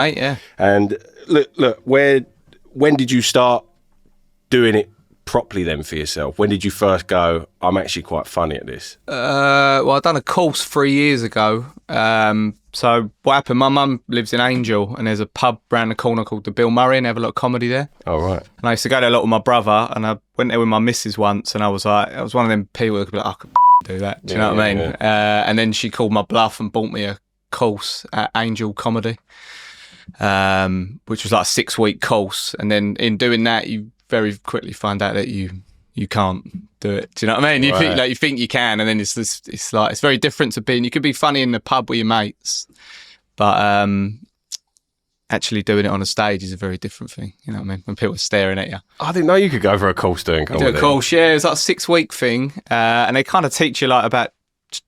mate, yeah. And look, when did you start doing it properly then for yourself? When did you first go, I'm actually quite funny at this? Well, I'd done a course 3 years ago. So what happened, my mum lives in Angel and there's a pub round the corner called the Bill Murray and they have a lot of comedy there. Oh, right. And I used to go there a lot with my brother and I went there with my missus once and I was like, I was one of them people that could be like, I could do that. Do you know what I mean? Yeah. And then she called my bluff and bought me a course at Angel Comedy, which was like a 6-week course. And then in doing that, you very quickly find out that you can't do it. Do you know what I mean? You think you can, and then it's very different to being. You could be funny in the pub with your mates, but actually doing it on a stage is a very different thing. You know what I mean? When people are staring at you. I didn't know you could go for a course doing comedy. Do a course, yeah. It's like a 6-week thing, and they kind of teach you like about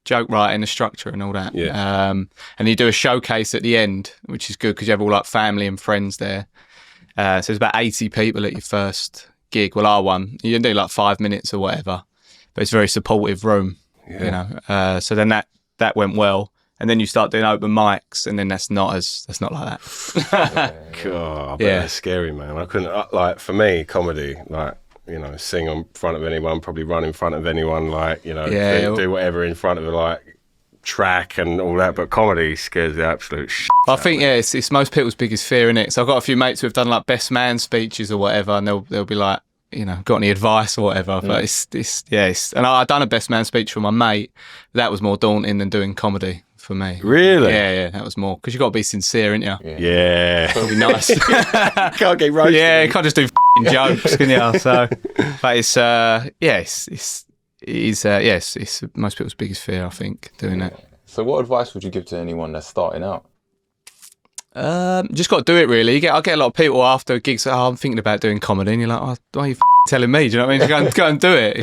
joke writing, the structure, and all that. Yeah. And you do a showcase at the end, which is good because you have all like family and friends there. So there's about 80 people at your first gig. Well, our one, you can do like 5 minutes or whatever, but it's a very supportive room, you know. So then that went well, and then you start doing open mics, and then that's not like that. God, I bet that's scary, man. I couldn't like for me, comedy, like, you know, sing in front of anyone, probably run in front of anyone, like, you know, do whatever in front of a like track and all that, but comedy scares the absolute shit. I think it's most people's biggest fear, isn't it? So I've got a few mates who have done like best man speeches or whatever, and they'll be like, you know, got any advice or whatever. But it's and I'd done a best man speech for my mate. That was more daunting than doing comedy for me. Really? Yeah, that was more because you got to be sincere, ain't you? Yeah. It'll be nice. Can't get roasted. Yeah, you can't just do jokes, can you? So, but it's most people's biggest fear, I think, doing that. So what advice would you give to anyone that's starting out? Just got to do it, really. I get a lot of people after gigs, I'm thinking about doing comedy, and you're like, why are you telling me? Do you know what I mean? Just go and do it.